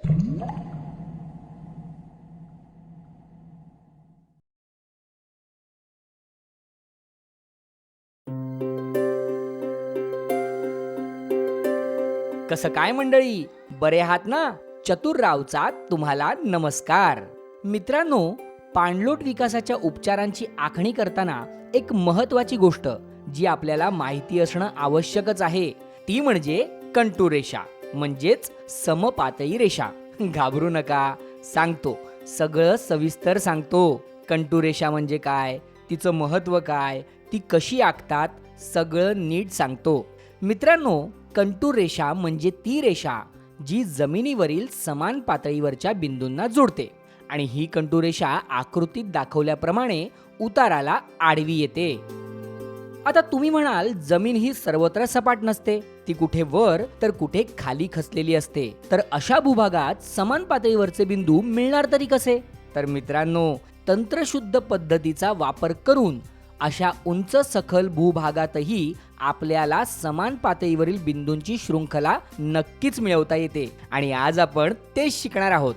कसं काय मंडळी, बरे आहात ना? चतुररावचा तुम्हाला नमस्कार. मित्रांनो, पाणलोट विकासाच्या उपचारांची आखणी करताना एक महत्वाची गोष्ट जी आपल्याला माहिती असणं आवश्यकच आहे, ती म्हणजे कंटूर रेषा, म्हणजेच समपातळी रेषा. घाबरू नका, सांगतो, सगळं सविस्तर सांगतो. कंटूर रेषा म्हणजे काय, तिचं महत्त्व काय, ती कशी आखतात, सगळं नीट सांगतो. मित्रांनो, कंटूर रेषा म्हणजे ती रेषा जी जमिनीवरील समान पातळीवरच्या बिंदूंना जोडते आणि ही कंटूर रेषा आकृतीत दाखवल्याप्रमाणे उताराला आडवी येते. आता तुम्ही म्हणाल, जमीन ही सर्वत्र सपाट नसते, ती कुठे वर तर कुठे खाली खचलेली असते, तर अशा भूभागात समान पातळीवरचे बिंदू मिळणार तरी कसे? तर मित्रांनो, तंत्रशुद्ध पद्धतीचा वापर करून अशा उंच सखल भूभागातही आपल्याला समान पातळीवरील बिंदूंची शृंखला नक्कीच मिळवता येते आणि आज आपण तेच शिकणार आहोत.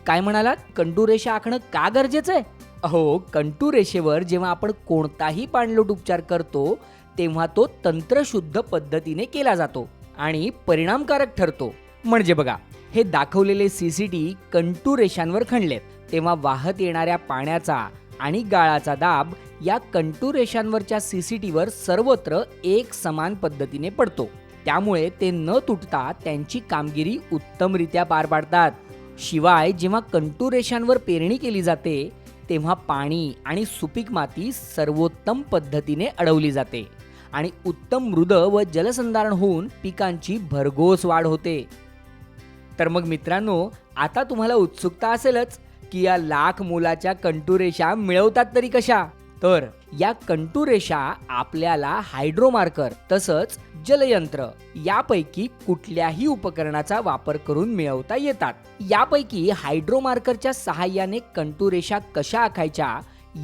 काय म्हणालात, कंटूर रेषा आखणं का गरजेचं आहे? अहो, कंटूर रेषेवर जेव्हा आपण कोणताही पाणलोट उपचार करतो तेव्हा तो तंत्रशुद्ध पद्धतीने केला जातो आणि परिणामकारक ठरतो. म्हणजे बघा, हे दाखवलेले सीसीटी कंटूर रेषांवर खणलेत तेव्हा वाहत येणाऱ्या पाण्याचा आणि गाळाचा दाब या कंटूर रेषांवरच्या सीसीटीवर सर्वत्र एक समान पद्धतीने पडतो. त्यामुळे ते न तुटता त्यांची कामगिरी उत्तमरित्या पार पाडतात. शिवाय जेव्हा कंटूर रेषांवर पेरणी केली जाते तेव्हा पाणी आणि सुपीक माती सर्वोत्तम पद्धतीने अडवली जाते आणि उत्तम मृद व जलसंधारण होऊन पिकांची भरघोस वाढ होते. तर मग मित्रांनो, आता तुम्हाला उत्सुकता असेलच की या लाख मोलाच्या कंटूर रेषा मिळवतात तरी कशा? तर या कंटूर रेषा आपल्याला हायड्रोमार्कर तसंच जलयंत्र यापैकी कुठल्याही उपकरणाचा वापर करून मिळवता येतात. यापैकी हायड्रोमार्करच्या सहाय्याने कंटूर रेषा कशा आखायच्या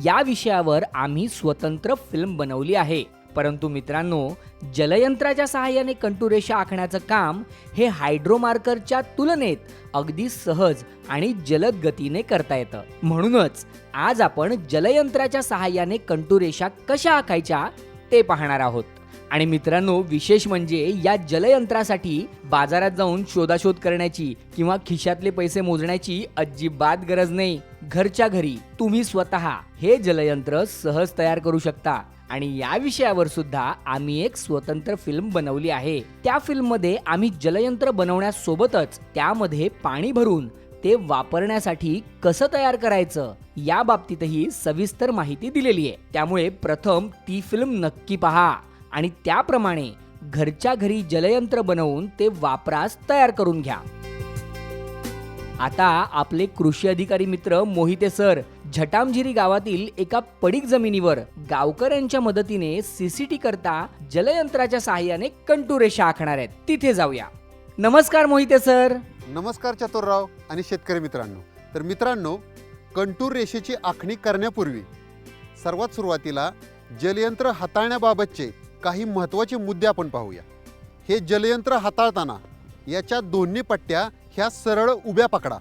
या विषयावर आम्ही स्वतंत्र फिल्म बनवली आहे. परंतु मित्रांनो, जलयंत्राच्या सहाय्याने कंटूर रेषा आखण्याचं काम हे हायड्रोमार्करच्या तुलनेत अगदी सहज आणि जलद गतीने करता येतं. म्हणूनच आज आपण जलयंत्राच्या सहाय्याने कंटूर रेषा कशा आखायच्या ते पाहणार आहोत. आणि मित्रांनो, विशेष म्हणजे या जलयंत्रासाठी बाजारात जाऊन शोधाशोध करण्याची किंवा खिशातले पैसे मोजण्याची अजिबात गरज नाही. घरच्या घरी तुम्ही स्वतः हे जलयंत्र सहज तयार करू शकता आणि या विषयावर सुद्धा आम्ही एक स्वतंत्र फिल्म बनवली आहे. त्या फिल्म मध्ये आम्ही जलयंत्र बनवण्यासोबतच त्यामध्ये पाणी भरून ते वापरण्यासाठी कसं तयार करायचं या बाबतीतही सविस्तर माहिती दिलेली आहे. त्यामुळे प्रथम ती फिल्म नक्की पहा आणि त्याप्रमाणे घरच्या घरी जलयंत्र बनवून ते वापरास तयार करून घ्या. आता आपले कृषी अधिकारी मित्र मोहिते सर झटामझिरी गावातील एका पडीक जमिनीवर गावकऱ्यांच्या मदतीने सीसीटी करता जलयंत्राच्या सहाय्याने कंटूर रेषा आखणार आहेत. तिथे जाऊया. नमस्कार मोहिते सर. नमस्कार चतुरराव आणि शेतकरी मित्रांनो. तर मित्रांनो, कंटूर रेषेची आखणी करण्यापूर्वी सर्वात सुरुवातीला जलयंत्र हाताळण्याबाबतचे काही महत्त्वाचे मुद्दे आपण पाहूया. हे जलयंत्र हाताळताना याच्या दोन्ही पट्ट्या ह्या सरळ उभ्या पकडा.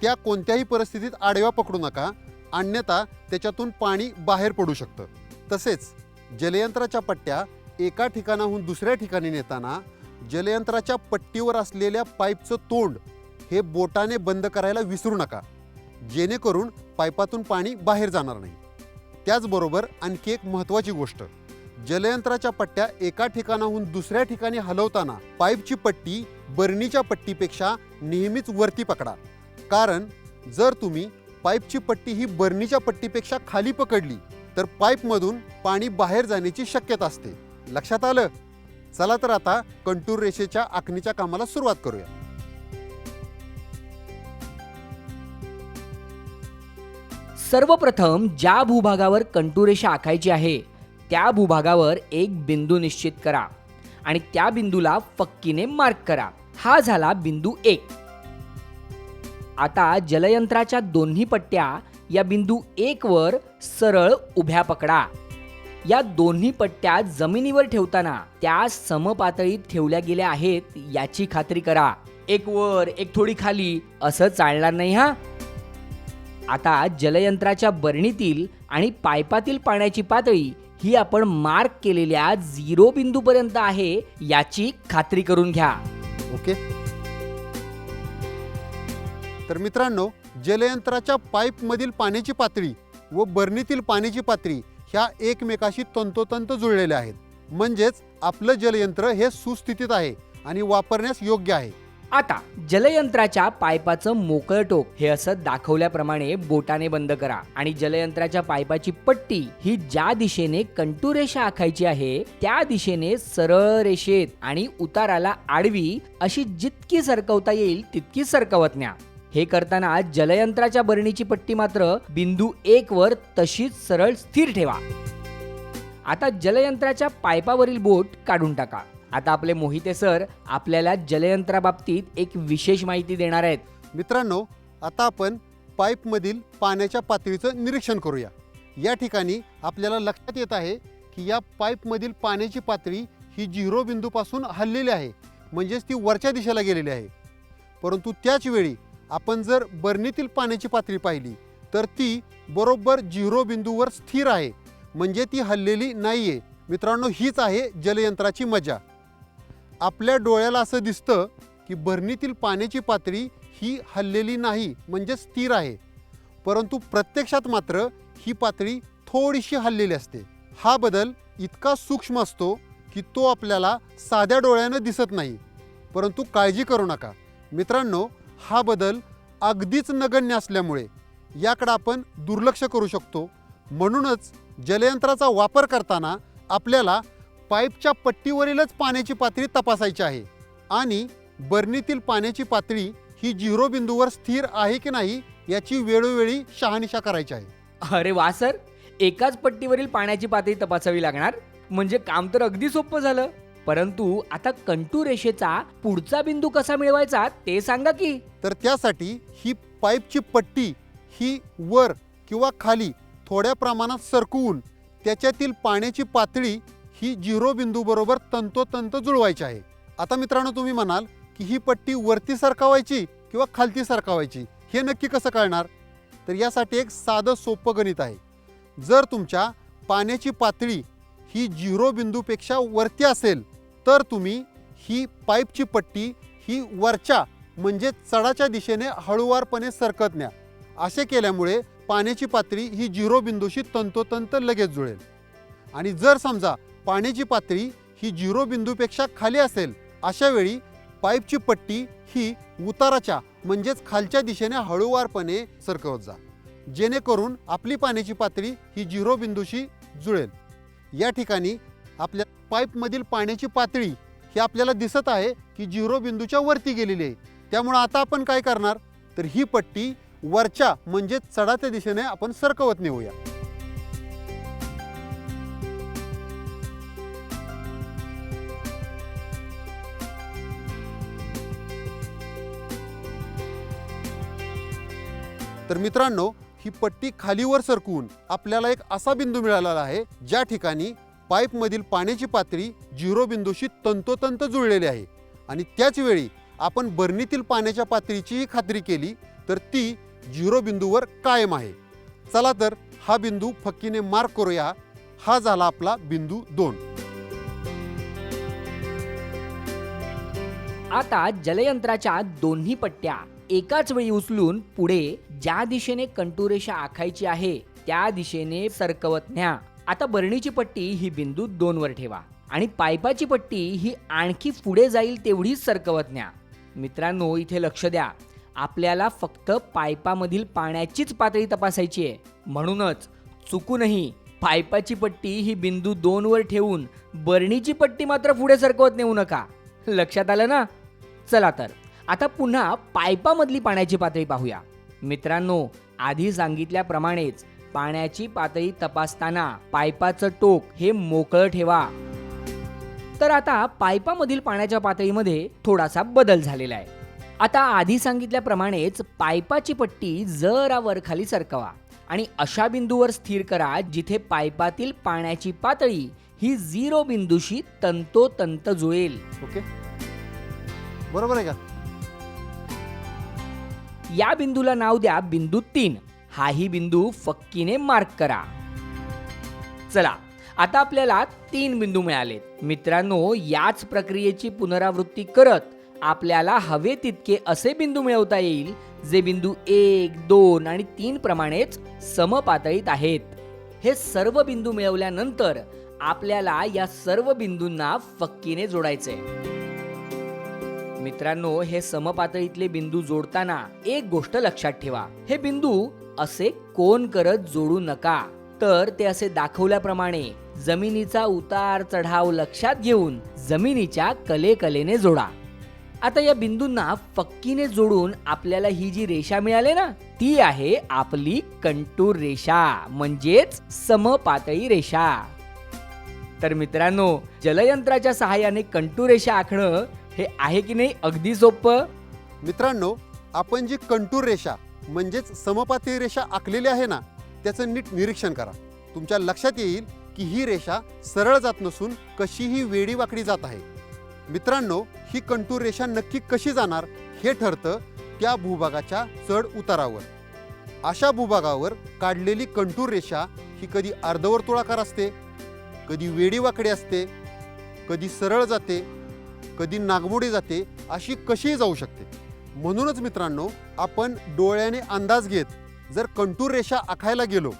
त्या कोणत्याही परिस्थितीत आडव्या पकडू नका, अन्यथा त्याच्यातून पाणी बाहेर पडू शकतं. तसेच जलयंत्राच्या पट्ट्या एका ठिकाणाहून दुसऱ्या ठिकाणी नेताना जलयंत्राच्या पट्टीवर असलेल्या पाईपचं तोंड हे बोटाने बंद करायला विसरू नका, जेणेकरून पाईपातून पाणी बाहेर जाणार नाही. त्याचबरोबर आणखी एक महत्त्वाची गोष्ट, जलयंत्राच्या पट्ट्या एका ठिकाणाहून दुसऱ्या ठिकाणी हलवताना पाईपची पट्टी बरणीच्या पट्टीपेक्षा नेहमीच वरती पकडा. कारण जर तुम्ही पाईपची पट्टी ही बरणीच्या पट्टीपेक्षा खाली पकडली तर पाईपमधून पाणी बाहेर जाण्याची शक्यता असते. लक्षात आलं? चला तर आता कंटूर रेषेच्या आखणीच्या कामाला सुरुवात करूया. सर्वप्रथम ज्या भूभागावर कंटूर रेषा आखायची आहे त्या भूभागावर एक बिंदू निश्चित करा आणि त्या बिंदूला फक्कीने मार्क करा. हा झाला बिंदू 1. आता जलयंत्राच्या दोन्ही पट्ट्या या बिंदू 1 वर सरळ उभ्या पकडा. या दोन्ही पट्ट्या जमिनीवर ठेवताना त्या समपातळीत ठेवल्या गेल्या आहेत याची खात्री करा. एक वर एक थोडी खाली असं चालणार नाही हा. आता जलयंत्राच्या बरणीतील आणि पाईपातील पाण्याची पातळी ही आपण मार्क केलेल्या 0 बिंदूपर्यंत आहे याची खात्री करून घ्या. ओके. तर मित्रांनो, जलयंत्राच्या पाईपमधील पाण्याची पातळी व बरणीतील पाण्याची पातळी ह्या एकमेकाशी तंतोतंत जुळलेल्या आहेत. म्हणजेच आपलं जलयंत्र हे सुस्थितीत आहे आणि वापरण्यास योग्य आहे. आता जलयंत्राच्या पाईपाचं मोकळं टोक हे असं दाखवल्याप्रमाणे बोटाने बंद करा आणि जलयंत्राच्या पाईपाची पट्टी ही ज्या दिशेने कंटूर रेषा आखायची आहे त्या दिशेने सरळ रेषेत आणि उताराला आडवी अशी जितकी सरकवता येईल तितकी सरकवत न्या. हे करताना जलयंत्राच्या बरणीची पट्टी मात्र बिंदू 1 वर तशीच सरळ स्थिर ठेवा. आता जलयंत्राच्या पाईपावरील बोट काढून टाका. आता आपले मोहिते सर आपल्याला जलयंत्राबाबतीत एक विशेष माहिती देणार आहेत. मित्रांनो, आता आपण पाईपमधील पाण्याच्या पातळीचं निरीक्षण करूया. या ठिकाणी आपल्याला लक्षात येत आहे की या पाईपमधील पाण्याची पातळी ही 0 बिंदूपासून हललेली आहे, म्हणजेच ती वरच्या दिशेला गेलेली आहे. परंतु त्याच वेळी आपण जर बरणीतील पाण्याची पातळी पाहिली तर ती बरोबर 0 बिंदूवर स्थिर आहे, म्हणजे ती हललेली नाहीये. मित्रांनो, हीच आहे जलयंत्राची मजा. आपल्या डोळ्याला असं दिसतं की बरणीतील पाण्याची पातळी ही हललेली नाही, म्हणजे स्थिर आहे. परंतु प्रत्यक्षात मात्र ही पातळी थोडीशी हललेली असते. हा बदल इतका सूक्ष्म असतो की तो आपल्याला साध्या डोळ्यानं दिसत नाही. परंतु काळजी करू नका मित्रांनो, हा बदल अगदीच नगण्य असल्यामुळे याकडे आपण दुर्लक्ष करू शकतो. म्हणूनच जलयंत्राचा वापर करताना आपल्याला पाईपच्या पट्टीवरीलच पाण्याची पातळी तपासायची आहे आणि बरणीतील पाण्याची पातळी ही 0 बिंदूवर स्थिर आहे की नाही याची वेळोवेळी शहानिशा करायची आहे. अरे वा सर, एकाच पट्टीवरील पाण्याची पातळी तपासावी लागणार म्हणजे काम तर अगदी सोपं झालं. परंतु आता कंटूर रेषेचा पुढचा बिंदू कसा मिळवायचा ते सांगा की. तर त्यासाठी ही पाईपची पट्टी ही वर किंवा खाली थोड्या प्रमाणात सरकवून त्याच्यातील पाण्याची पातळी ही 0 बिंदू बरोबर तंतोतंत जुळवायची आहे. आता मित्रांनो, तुम्ही म्हणाल की ही पट्टी वरती सरकवायची किंवा खालती सरकवायची, हे नक्की कसं कळणार? तर यासाठी एक साधं सोपं गणित आहे. जर तुमच्या पाण्याची पातळी ही 0 बिंदूपेक्षा वरती असेल तर तुम्ही ही पाईपची पट्टी ही वरच्या म्हणजे चढाच्या दिशेने हळूवारपणे सरकत न्या. असे केल्यामुळे पाण्याची पातळी ही 0 बिंदूशी तंतोतंत लगेच जुळेल. आणि जर समजा पाण्याची पातळी ही 0 बिंदूपेक्षा खाली असेल, अशा वेळी पाईपची पट्टी ही उताराच्या म्हणजेच खालच्या दिशेने हळूवारपणे सरकवत जा, जेणेकरून आपली पाण्याची पातळी ही 0 बिंदूशी जुळेल. या ठिकाणी आपल्या पाईपमधील पाण्याची पातळी ही आपल्याला दिसत आहे की 0 बिंदूच्या वरती गेलेली आहे. त्यामुळे आता आपण काय करणार, तर ही पट्टी वरच्या म्हणजे चढाच्या दिशेने आपण सरकवत नेऊया. तर मित्रांनो, ही पट्टी खालीवर सरकवून आपल्याला एक असा बिंदू मिळालेला आहे ज्या ठिकाणी पाईपमधील पाण्याची पातळी 0 बिंदूशी तंतोतंत जुळलेली आहे. आणि त्याच वेळी आपण बरणीतील पाण्याच्या पातळीचीही खात्री केली तर ती 0 बिंदूवर कायम आहे. चला तर हा बिंदू फक्कीने मार्क करूया. हा झाला आपला बिंदू 2. आता जलयंत्राच्या दोन्ही पट्ट्या एकाच वेळी उचलून पुढे ज्या दिशेने कंटूर रेषा आखायची आहे त्या दिशेने सरकवत न्या. आता बरणीची पट्टी ही बिंदू 2 वर ठेवा आणि पाईपाची पट्टी ही आणखी पुढे जाईल तेवढीच सरकवत न्या. मित्रांनो, इथे लक्ष द्या, आपल्याला फक्त पाईपामधील पाण्याचीच पातळी तपासायची आहे. म्हणूनच चुकूनही पाईपाची पट्टी ही बिंदू 2 वर ठेवून बरणीची पट्टी मात्र पुढे सरकवत नेऊ नका. लक्षात आलं ना? चला तर आता पुन्हा पाईपामधली पाण्याची पातळी पाहूया. मित्रांनो, आधी सांगितल्याप्रमाणेच पाण्याची पातळी तपासताना पाईपाचं टोक हे मोकळं ठेवा. तर आता पाईपामधील पाण्याच्या पातळीमध्ये थोडासा बदल झालेला आहे. आता आधी सांगितल्याप्रमाणेच पाईपाची पट्टी जरा वरखाली सरकवा आणि अशा बिंदूवर स्थिर करा जिथे पाईपातील पाण्याची पातळी ही 0 बिंदूशी तंतोतंत जुळेल. ओके, बरोबर आहे का? या बिंदूला नाव द्या बिंदू 3. हाही बिंदू फक्कीने मार्क करा. चला, आता आपल्याला 3 बिंदू मिळालेत. मित्रांनो, याच प्रक्रियेची पुनरावृत्ती करत आपल्याला हवे तितके असे बिंदू मिळवता येईल जे बिंदू 1, 2 आणि 3 प्रमाणेच समपातळीत आहेत. हे सर्व बिंदू मिळवल्यानंतर आपल्याला या सर्व बिंदूंना फक्कीने जोडायचे. मित्रांनो, हे समपातळीतले बिंदू जोडताना एक गोष्ट लक्षात ठेवा. हे बिंदू असे कोन करत जोडू नका, तर ते असे दाखवल्याप्रमाणे जमिनीचा उतार चढाव लक्षात घेऊन जमिनीच्या कलेकलेने जोडा. आता या बिंदूंना फक्कीने जोडून आपल्याला ही जी रेषा मिळाली ना, ती आहे आपली कंटूर रेषा, म्हणजेच समपातळी रेषा. तर मित्रांनो, जलयंत्राच्या सहाय्याने कंटूर रेषा आखणं हे आहे की नाही अगदी सोपं. मित्रांनो, आपण जी कंटूर रेषा म्हणजेच समपातळी रेषा आखलेली आहे ना, त्याचं नीट निरीक्षण करा. तुमच्या लक्षात येईल की ही रेषा सरळ जात नसून कशीही वेडी वाकडी जात आहे. मित्रांनो, ही कंटूर रेषा नक्की कशी जाणार हे ठरतं त्या भूभागाच्या चढ उतारावर. अशा भूभागावर काढलेली कंटूर रेषा ही कधी अर्धवर्तुळाकार असते, कधी वेडी वाकडी असते, कधी सरळ जाते, कधी नागमोडी जाते, अशी कशीही जाऊ शकते. म्हणूनच मित्रांनो, आपण डोळ्याने अंदाज घेत जर कंटूर रेषा आखायला गेलो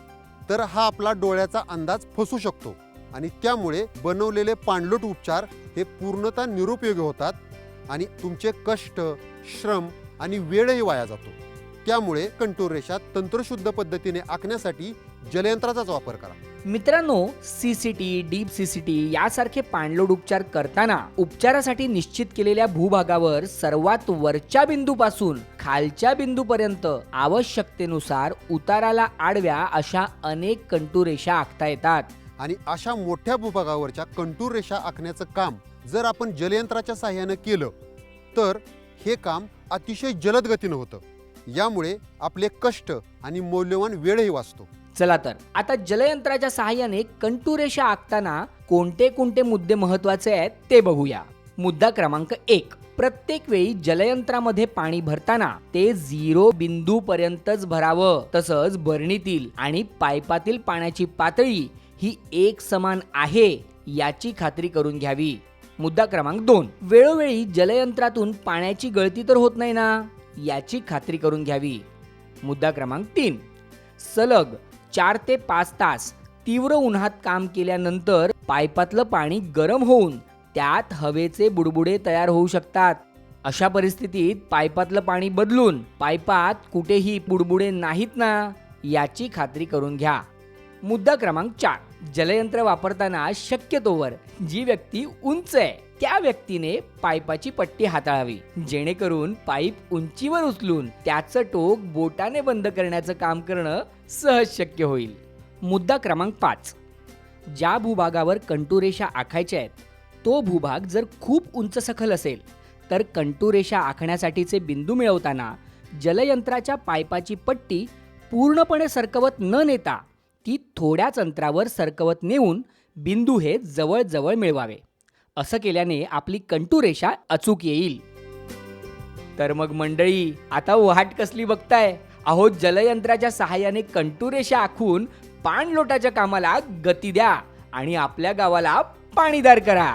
तर हा आपला डोळ्याचा अंदाज फसू शकतो आणि त्यामुळे बनवलेले पाणलोट उपचार हे पूर्णतः निरुपयोगी होतात आणि तुमचे कष्ट, श्रम आणि वेळही वाया जातो. त्यामुळे कंटूर रेषा तंत्रशुद्ध पद्धतीने आखण्यासाठी जलयंत्राचाच वापर करा. मित्रांनो, सीसीटी, डीप सीसीटी यासारखे पाणलोट उपचार करताना उपचारासाठी निश्चित केलेल्या भूभागावर सर्वात वरच्या बिंदूपासून खालच्या बिंदूपर्यंत आवश्यकतेनुसार उताराला आडव्या अशा अनेक कंटूर रेषा आखता येतात. आणि अशा मोठ्या भूभागावरच्या कंटूर रेषा आखण्याचं काम जर आपण जलयंत्राच्या साहाय्याने केलं तर हे काम अतिशय जलद गतीनं होतं. यामुळे आपले कष्ट आणि मौल्यवान वेळही वाचतो. चला तर आता जलयंत्राच्या सहाय्याने कंटूर रेषा आखताना कोणते कोणते मुद्दे महत्वाचे आहेत ते बघूया. मुद्दा क्रमांक 1. प्रत्येक वेळी जलयंत्रामध्ये पाणी भरताना ते 0 बिंदू पर्यंतच भरावं. तसंच बरणीतील आणि पाईपातील पाण्याची पातळी ही एक समान आहे याची खात्री करून घ्यावी. मुद्दा क्रमांक 2. वेळोवेळी जलयंत्रातून पाण्याची गळती तर होत नाही ना, याची खात्री करून घ्यावी. मुद्दा क्रमांक 3. सलग 4 ते 5 तास तीव्र उन्हात काम केल्यानंतर पाईपातलं पाणी गरम होऊन त्यात हवेचे बुडबुडे तयार होऊ शकतात. अशा परिस्थितीत पाईपातलं पाणी बदलून पाईपात कुठेही बुडबुडे नाहीत ना, याची खात्री करून घ्या. मुद्दा क्रमांक 4. जलयंत्र वापरताना शक्यतोवर जी व्यक्ती उंच आहे त्या व्यक्तीने पाईपाची पट्टी हाताळावी, जेणेकरून पाईप उंचीवर उचलून त्याचं टोक बोटाने बंद करण्याचं काम करणं सहज शक्य होईल. मुद्दा क्रमांक 5. ज्या भूभागावर कंटूर रेषा आखायच्या आहेत तो भूभाग जर खूप उंच सखल असेल तर कंटूर रेषा आखण्यासाठीचे बिंदू मिळवताना जलयंत्राच्या पाईपाची पट्टी पूर्णपणे सरकवत न नेता ती थोड्याच अंतरावर सरकवत नेऊन बिंदू हे जवळ मिळवावे. असं केल्याने आपली कंटूर रेषा अचूक येईल. तर मग मंडळी, आता वाट कसली बघताय? अहो, जलयंत्राच्या सहाय्याने कंटूर रेषा आखून पाणलोटाच्या कामाला गती द्या आणि आपल्या गावाला पाणीदार करा.